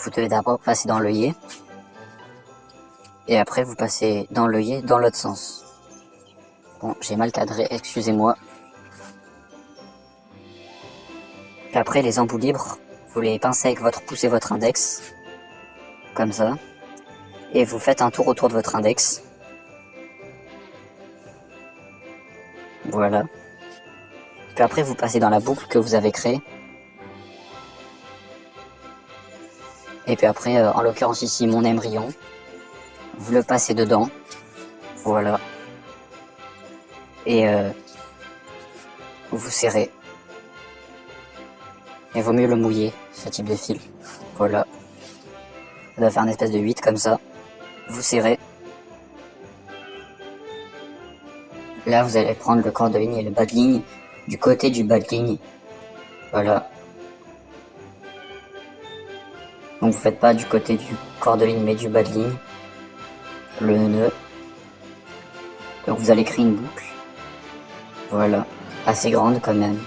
Vous devez d'abord passer dans l'œillet. Et après vous passez dans l'œillet dans l'autre sens. Bon, j'ai mal cadré, excusez-moi. Puis après les embouts libres, vous les pincez avec votre pouce et votre index. Comme ça. Et vous faites un tour autour de votre index. Voilà. Puis après vous passez dans la boucle que vous avez créée. Et puis après, en l'occurrence ici, mon émerillon. Vous le passez dedans. Voilà. Et vous serrez. Il vaut mieux le mouiller, ce type de fil. Voilà. Ça doit faire une espèce de 8 comme ça. Vous serrez. Là, vous allez prendre le corps de ligne et le bas de ligne du côté du bas de ligne. Voilà. Donc vous faites pas du côté du corps de ligne mais du bas de ligne. Le nœud. Donc vous allez créer une boucle. Voilà. Assez grande quand même.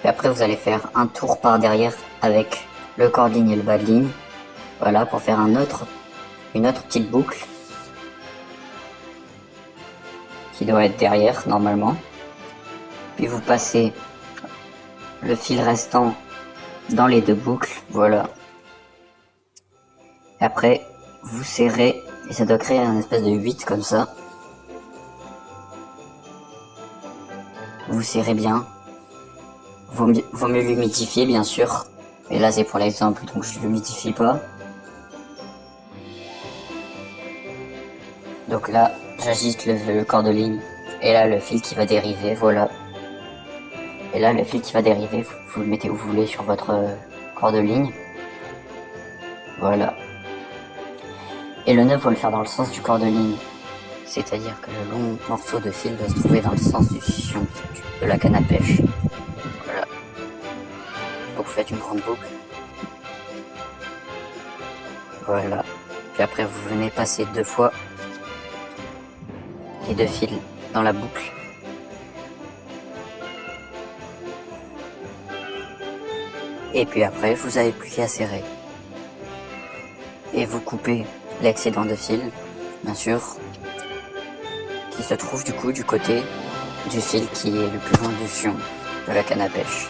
Et après vous allez faire un tour par derrière avec le corps de ligne et le bas de ligne. Voilà, pour faire une autre petite boucle. Qui doit être derrière normalement. Puis vous passez le fil restant dans les deux boucles. Voilà. Et après vous serrez et ça doit créer un espèce de 8 comme ça. Vous serrez bien. Vaut mieux l'humidifier bien sûr. Et là c'est pour l'exemple donc je l'humidifie pas. Donc là j'agite le corps de ligne. Et là le fil qui va dériver, voilà. Et là le fil qui va dériver, vous le mettez où vous voulez sur votre corps de ligne. Voilà. Et le nœud faut le faire dans le sens du corps de ligne. C'est-à-dire que le long morceau de fil doit se trouver dans le sens du fion de la canne à pêche. Voilà. Donc vous faites une grande boucle. Voilà. Puis après vous venez passer 2 fois les 2 fils dans la boucle. Et puis après vous avez plus qu'à serrer. Et vous coupez l'excédent de fil, bien sûr, qui se trouve du coup du côté du fil qui est le plus loin du fion de la canne à pêche.